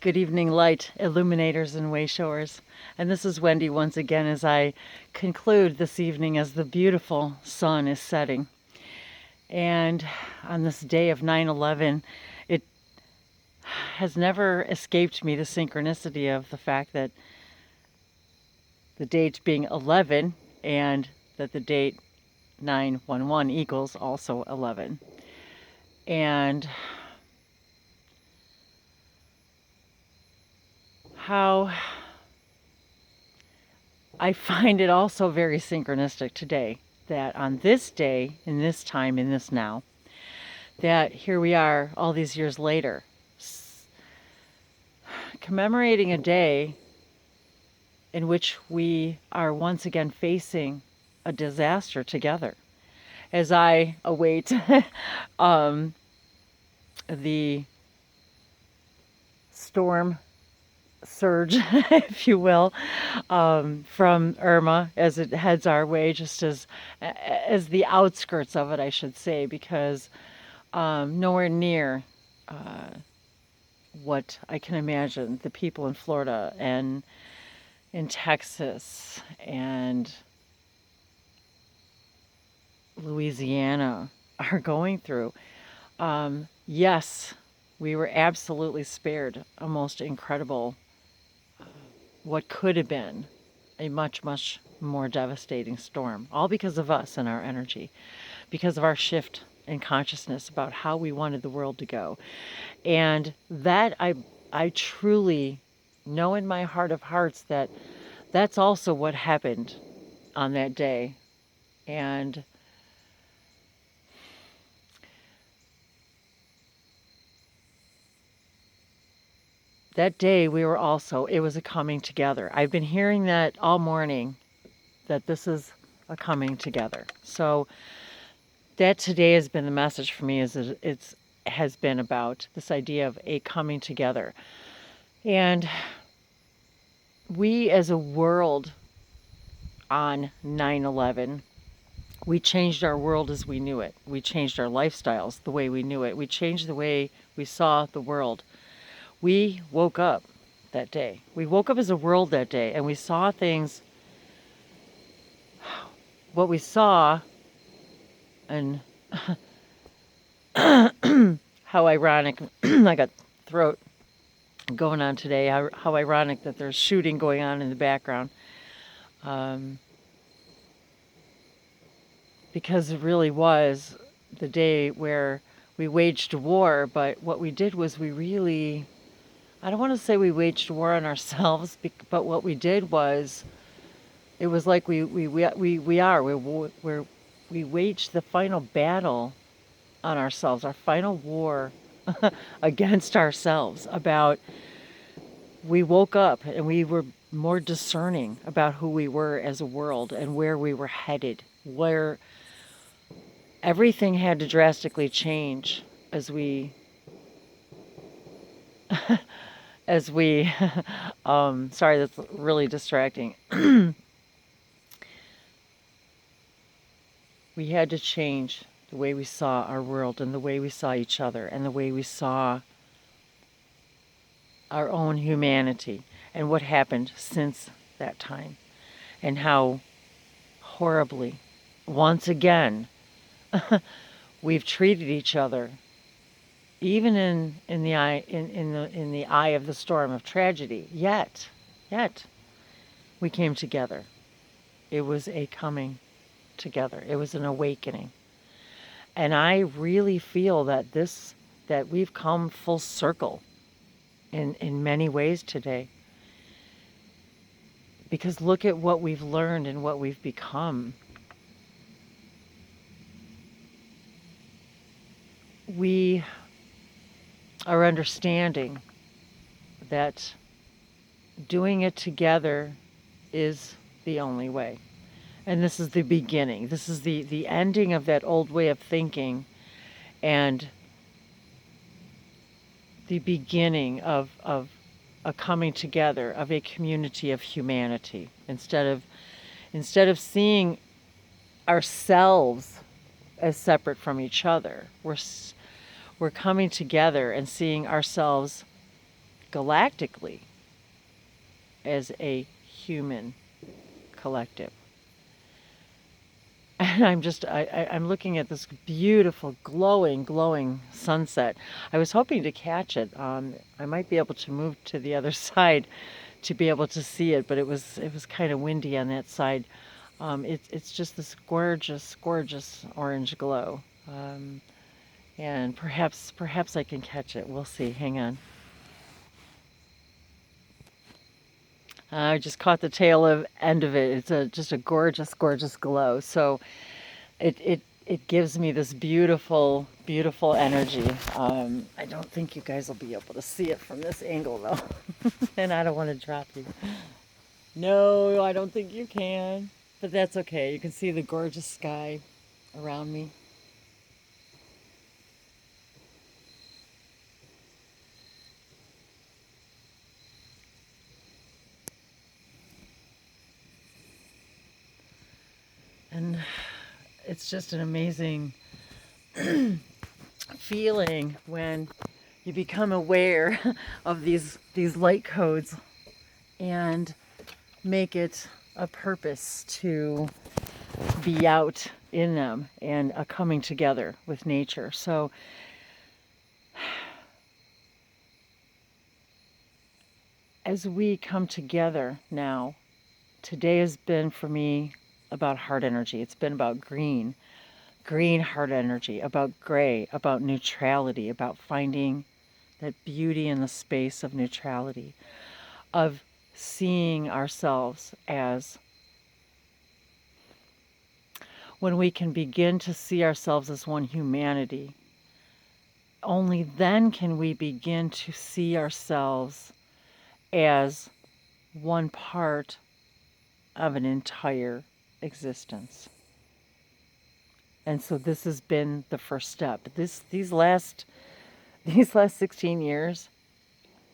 Good evening, light, illuminators, and wayshowers. And this is Wendy once again as I conclude this evening as the beautiful sun is setting. And on this day of 9/11, it has never escaped me the synchronicity of the fact that the date being 11 and that the date 911 equals also 11. And how I find it also very synchronistic today that on this day, in this time, in this now, that here we are all these years later, commemorating a day in which we are once again facing a disaster together. As I await the storm surge, if you will, from Irma as it heads our way, just as the outskirts of it, I should say, because nowhere near what I can imagine the people in Florida and in Texas and Louisiana are going through. Yes, we were absolutely spared a most incredible, what could have been a much, much more devastating storm, all because of us and our energy, because of our shift in consciousness about how we wanted the world to go. And that I truly know in my heart of hearts that that's also what happened on that day. And that day we were also, it was a coming together. I've been hearing that all morning, that this is a coming together. So that today has been the message for me, is that it has been about this idea of a coming together. And we as a world on 9/11, we changed our world as we knew it. We changed our lifestyles the way we knew it. We changed the way we saw the world. We woke up that day. We woke up as a world that day, and we saw things, what we saw, and how ironic, I got throat going on today, how ironic that there's shooting going on in the background. Because it really was the day where we waged war, but what we did was we really, I don't want to say we waged war on ourselves, but what we did was, it was like we waged the final battle on ourselves, our final war against ourselves. About, we woke up and we were more discerning about who we were as a world and where we were headed, where everything had to drastically change as we sorry, that's really distracting. We had to change the way we saw our world and the way we saw each other and the way we saw our own humanity and what happened since that time, and how horribly, once again, we've treated each other, even in the eye of the storm of tragedy. Yet we came together. It was a coming together. It was an awakening. And I really feel that that we've come full circle in many ways today. Because look at what we've learned and what we've become. We are understanding that doing it together is the only way. And this is the beginning. This is the ending of that old way of thinking, and the beginning of a coming together of a community of humanity. Instead of seeing ourselves as separate from each other, we're coming together and seeing ourselves galactically as a human collective. And I'm looking at this beautiful, glowing sunset. I was hoping to catch it. I might be able to move to the other side to be able to see it, but it was kind of windy on that side. It's just this gorgeous orange glow, and perhaps I can catch it. We'll see. Hang on. I just caught the end of it. It's just a gorgeous glow. So it gives me this beautiful energy. I don't think you guys will be able to see it from this angle though, and I don't want to drop you. No, I don't think you can, but that's okay. You can see the gorgeous sky around me. And it's just an amazing feeling when you become aware of these light codes and make it a purpose to be out in them and a coming together with nature. So as we come together now, today has been for me about heart energy. It's been about green heart energy, about gray, about neutrality, about finding that beauty in the space of neutrality, of seeing ourselves as, when we can begin to see ourselves as one humanity, only then can we begin to see ourselves as one part of an entire existence. And so this has been the first step. These last 16 years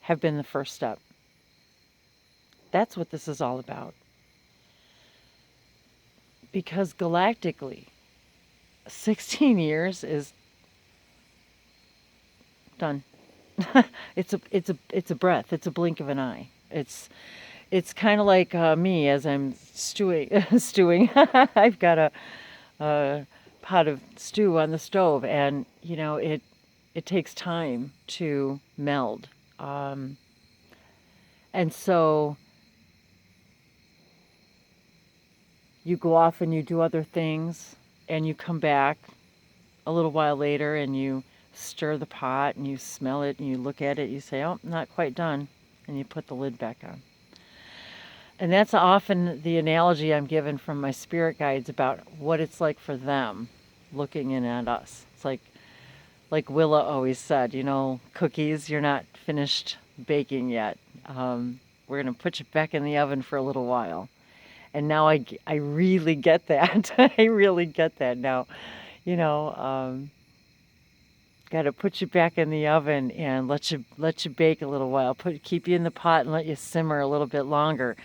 have been the first step. That's what this is all about. Because galactically, 16 years is done. It's a breath. It's a blink of an eye. It's kind of like me as I'm stewing. I've got a pot of stew on the stove, and it takes time to meld. And so you go off and you do other things, and you come back a little while later and you stir the pot and you smell it and you look at it, you say, oh, not quite done, and you put the lid back on. And that's often the analogy I'm given from my spirit guides about what it's like for them looking in at us. It's like Willa always said, cookies, you're not finished baking yet. We're going to put you back in the oven for a little while. And now I really get that. I really get that now. Got to put you back in the oven and let you bake a little while. Keep you in the pot and let you simmer a little bit longer,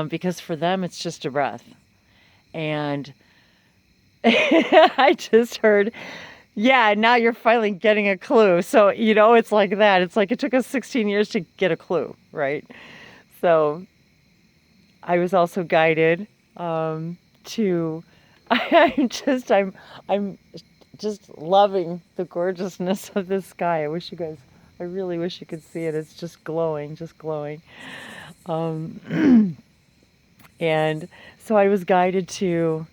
because for them it's just a breath. And I just heard, yeah, now you're finally getting a clue. So it's like that. It's like it took us 16 years to get a clue, right? So I was also guided to. I'm just loving the gorgeousness of this sky. I really wish you could see it. It's just glowing. And so I was guided to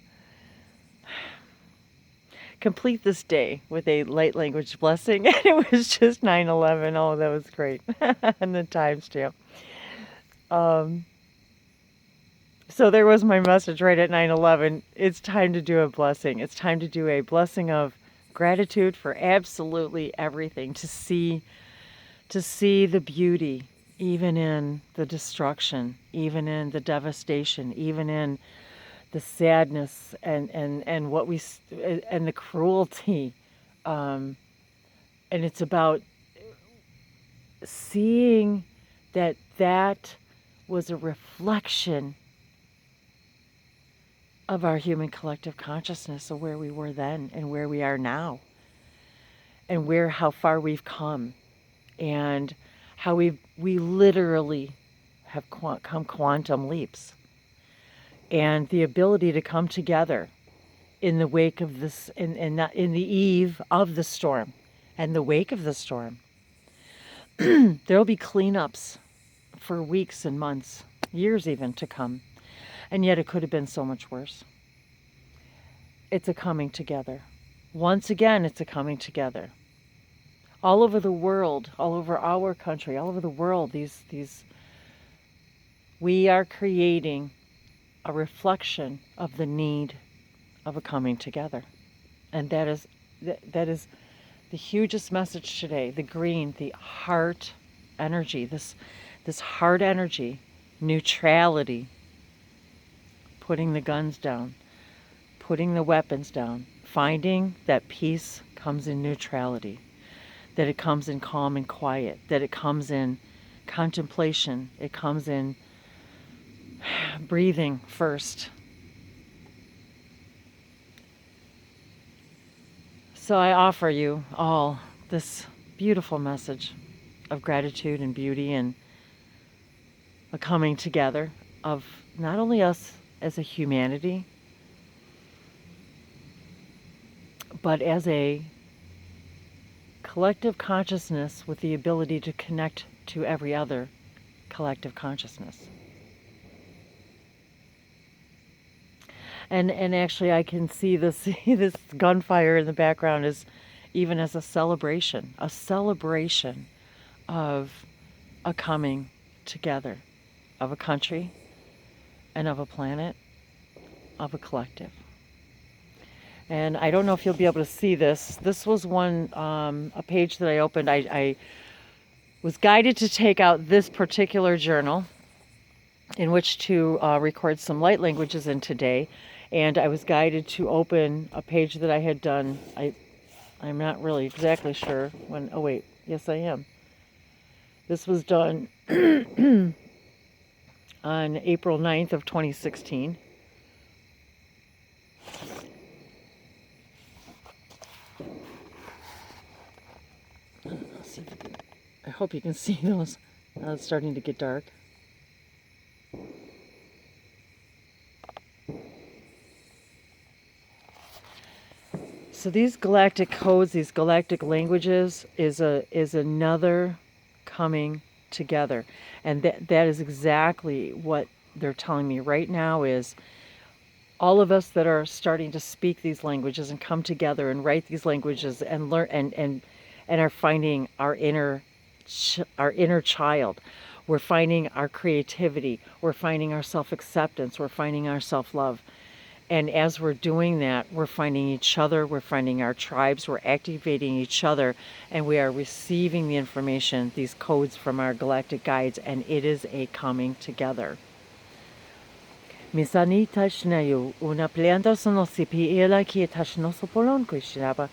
complete this day with a light language blessing. And it was just 9/11. Oh, that was great. And the timestamp. So there was my message right at 9/11. It's time to do a blessing. It's time to do a blessing of gratitude for absolutely everything. To see the beauty, even in the destruction, even in the devastation, even in the sadness and what we and the cruelty. And it's about seeing that was a reflection of our human collective consciousness, of where we were then and where we are now, and how far we've come, and how we literally have come quantum leaps, and the ability to come together in the wake of this, in the eve of the storm and the wake of the storm. There will be cleanups for weeks and months, years even to come, and yet it could have been so much worse. It's a coming together. Once again, it's a coming together. All over the world, all over our country, all over the world, we are creating a reflection of the need of a coming together. And that is the hugest message today. The green, the heart energy, this heart energy, neutrality, putting the guns down, putting the weapons down, finding that peace comes in neutrality, that it comes in calm and quiet, that it comes in contemplation, it comes in breathing first. So I offer you all this beautiful message of gratitude and beauty and a coming together of not only us as a humanity, but as a collective consciousness with the ability to connect to every other collective consciousness. And actually I can see this gunfire in the background as even as a celebration of a coming together of a country and of a planet, of a collective. And I don't know if you'll be able to see this. This was one, a page that I opened. I was guided to take out this particular journal in which to record some light languages in today. And I was guided to open a page that I had done. I'm not really exactly sure when, oh wait, yes I am. This was done on April 9th of 2016. I hope you can see those. Now it's starting to get dark. So these galactic codes, these galactic languages is another coming together. And that is exactly what they're telling me right now is all of us that are starting to speak these languages and come together and write these languages and learn and are finding our inner child. We're finding our creativity. We're finding our self-acceptance. We're finding our self-love. And as we're doing that, we're finding each other, we're finding our tribes, we're activating each other, and we are receiving the information, these codes from our galactic guides, and it is a coming together. Misani tashnayu una pliando sono sipi ela ki tashno sopolon kushiraba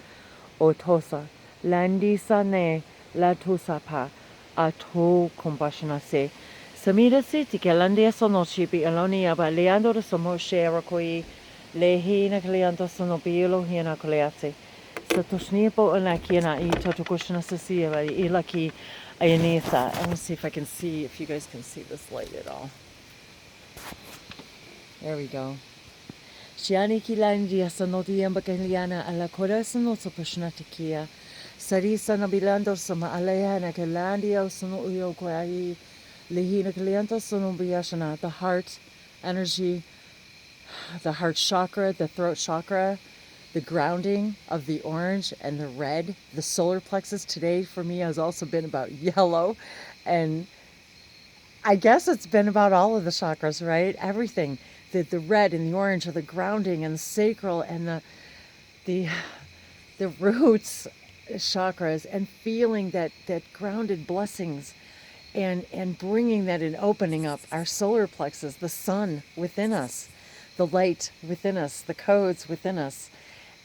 otosa landi sane la tusapa ato kumbashnase samira siti kelandi sono sipi eloni aba leando somo share koi Lehina Kalianta sono Bilo Hina Koleate. Satoshnipo Anakina I Totokushna Sasia Ilaki Ayanisa. Let me see if I can see, if you guys can see this light at all. There we go. Shiani Kilandia Sanodia Bakaliana Ala Korasano Soposhnatia. Sarisa Nabilando Sama Aleana Kalandia Sono Uyokwai. Lehina Kalianta Sono Biashana. The heart energy, the heart chakra, the throat chakra, the grounding of the orange and the red. The solar plexus today for me has also been about yellow, and I guess it's been about all of the chakras, right? Everything. The red and the orange are the grounding and the sacral and the roots chakras, and feeling that grounded blessings and bringing that and opening up our solar plexus, the sun within us, the light within us, the codes within us,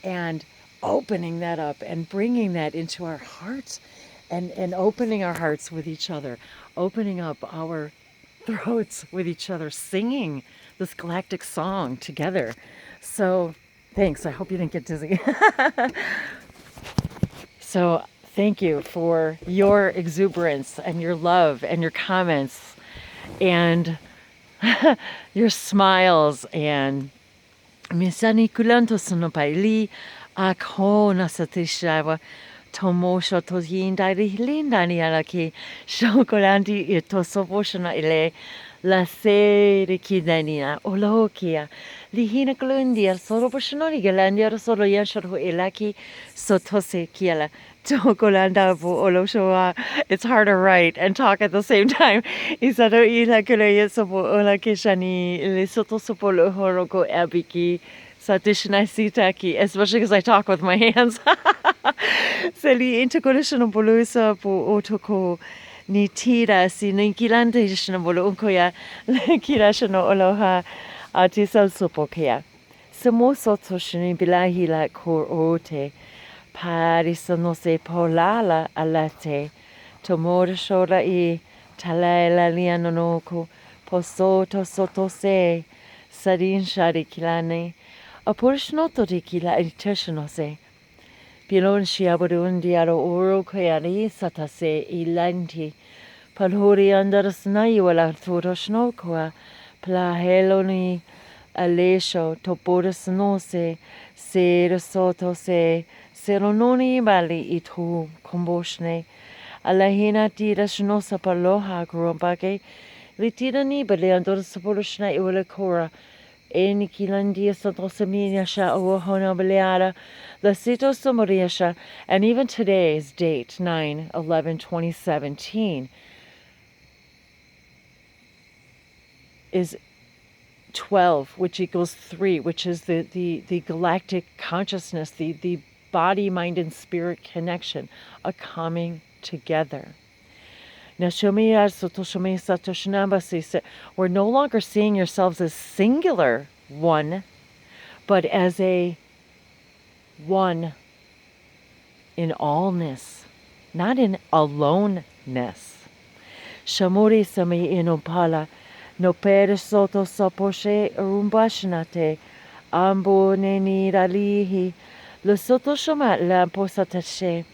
and opening that up and bringing that into our hearts and opening our hearts with each other, opening up our throats with each other, singing this galactic song together. So thanks. I hope you didn't get dizzy. So Thank you for your exuberance and your love and your comments and your smiles and Misani kulanto sono paili a kona satishawa tomo shoto yindari lindani alaki shokolandi ito soboshana ile la sere kidania olokia lihina klundia soroboshonori galandia solo yasharo elaki sotose kiela tokolanda bo oloshoa. It's hard to write and talk at the same time. Isado ila kule sobo olaki shani le soto sopolo horoko abiki Satishna Sitaki, especially because I talk with my hands. Seli interconditional bolusa po otoko ni tira si ninkilante shnabolo unkoya kirashano oloha atisal supokea. Samo soto shini bilahi la kor ote parisano se polala alate tomora shola I talaila lianonoko posoto soto se sarin shari kilane. A porshnoto di kila editionose. Pilon shiaburun diaro oro koyari satase ilanti. Palhuri under snaiwala turosnokoa. Plaheloni alesho toporis nose. Ser soto se. Serononi bali itu comboshne. Alahina tira shnosa paloha grumpake. Litirani bali under saporoshna iwala cora. Eni kilandia santosamina sha ohono baleara, la sito somoriasha, and even today's date, 9/11/2017, is 12, which equals 3, which is the galactic consciousness, the body, mind, and spirit connection, a coming together. Now, we're no longer seeing yourselves as singular one, but as a one in allness, not in aloneness. Shamuri sami inopala, no pere soto saposhe rumbashnate, ambo neni ralihi, le soto shomat la posatashe,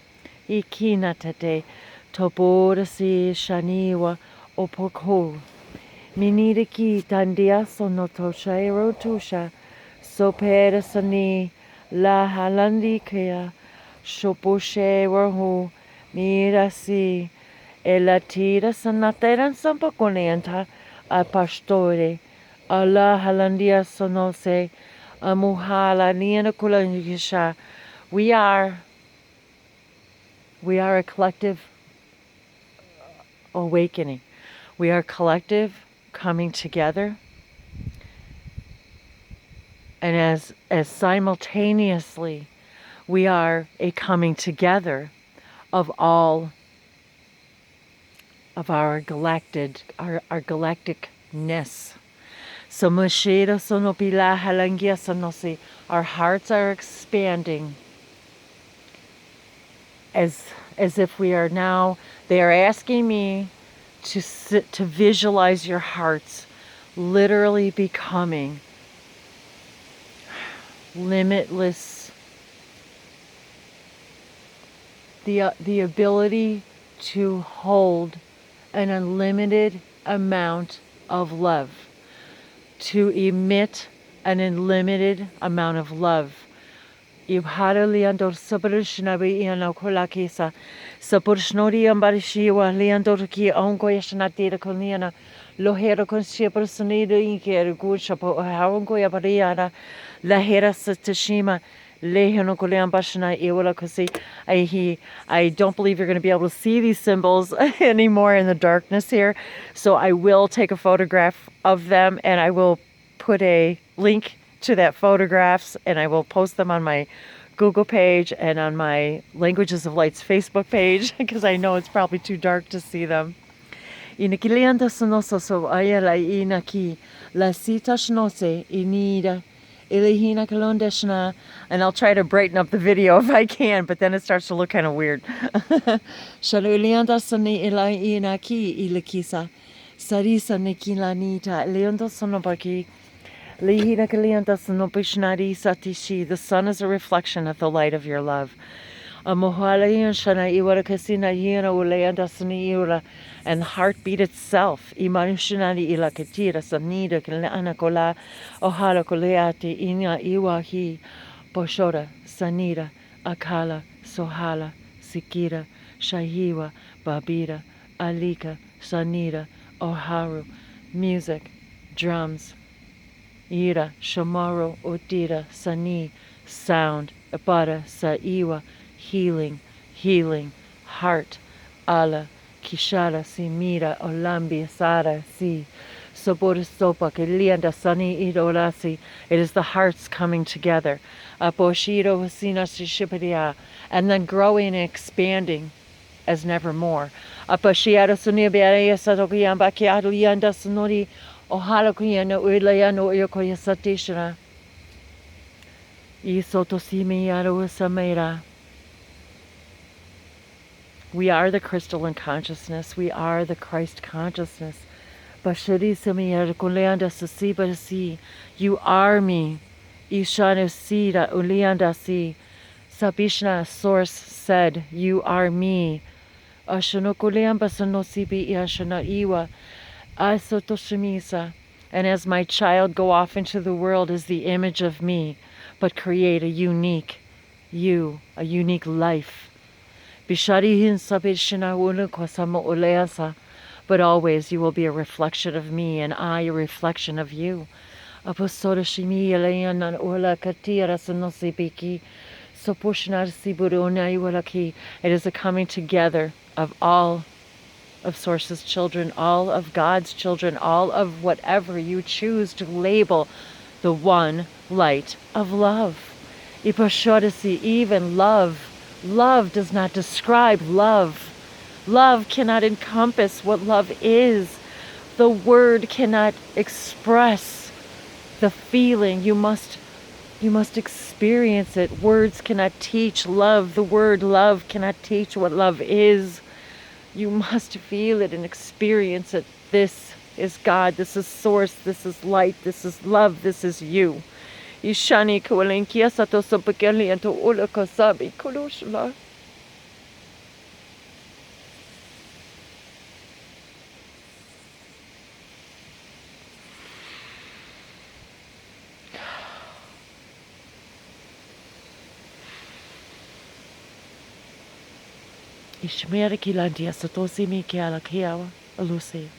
ikinatate, Toborasi shaniwa opoko. Miniriki tandia sonotoshairo tusha. Soperasani la halandikea. Shoposhe warhu mirasi. Elatira sanateran sampakonenta a pastore. Allah halandia sonose. Amuhala nianakulangisha. We are a collective awakening. We are collective coming together, and as simultaneously we are a coming together of all of our galacticness. So Mashira sonopila halangia sanosi, our hearts are expanding as if we are now. They are asking me to visualize your hearts literally becoming limitless. The ability to hold an unlimited amount of love, to emit an unlimited amount of love. Ibhara liandor sabrishnabi ianakolakisa. Sapurshnori ambarishiwa liandor ki ongo yashnatira koniana. Lohera consiper sonido inker gushapo harongo yabariana. Lahera satashima. I don't believe you're going to be able to see these symbols anymore in the darkness here. So I will take a photograph of them and I will put a link to that photographs and I will post them on my Google page and on my Languages of Light's Facebook page because I know it's probably too dark to see them. Inakilianta sonoso so ayala inaki la sita shnose inida. And I'll try to brighten up the video if I can, but then it starts to look kind of weird. The sun is a reflection of the light of your love. Amohalayan shana iwara kasina yena uleanda sani iwara, and heartbeat itself. Imanushinani ila katira sanida kilana kola ohala koleati inya iwahi poshoda sanida akala sohala sikira shahiwa babira alika sanida oharu. Music, drums, ira shamaro odira sani, sound abara saiwa, healing, healing, heart, ala, kishara, simira, olambi, sara, si, sobora sopa, kilianda, sani, idolasi. It is the hearts coming together. Aposhiro, hasina, shishipadia, and then growing and expanding as nevermore. Apashiara, sunibiara, satokiyamba, kiadlianda, sonori, ohalakuyana, uilayano, yokoya satishana, isotosimi, yarusamera. We are the crystalline consciousness. We are the Christ consciousness. You are me. Ishanusida uliandasi. Sabishna source said, you are me. Ashanokuliambasonosibi iwa. Asotoshimisa. And as my child go off into the world as the image of me, but create a unique you, a unique life. But always you will be a reflection of me, and I a reflection of you. It is a coming together of all of Source's children, all of God's children, all of whatever you choose to label the one light of love. Even love. Love does not describe love. Love cannot encompass what love is. The word cannot express the feeling. You must experience it. Words cannot teach love. The word love cannot teach what love is. You must feel it and experience it. This is God. This is Source. This is light. This is love. This is you. Ishani kualenkia sato sopakeli anto ula kasabi kulushla. Ishmere kilantia satosi mi kiala kiawa alusi.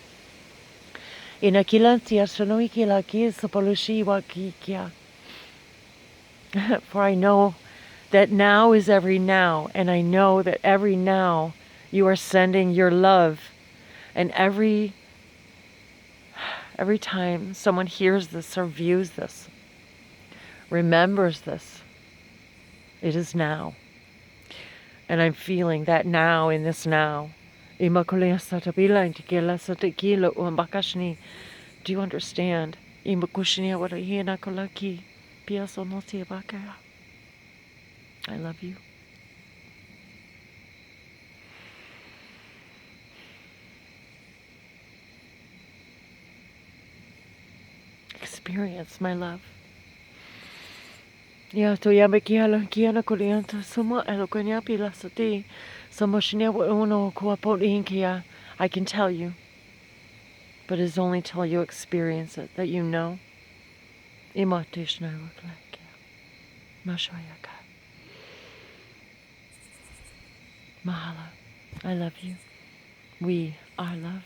Ina kilantia shanoi kila ki sapolushi wa kikia. For I know that now is every now, and I know that every now you are sending your love. And every time someone hears this or views this, remembers this, it is now. And I'm feeling that now in this now. Do you understand? I love you. Experience my love. Ya to ya kiala kolianta sumo eloquenia pila sati samoshnia uno kuapolinkia. I can tell you, but it's only till you experience it that you know. Imatishna waklek. Mashoyaka. Mahala. I love you. We are love.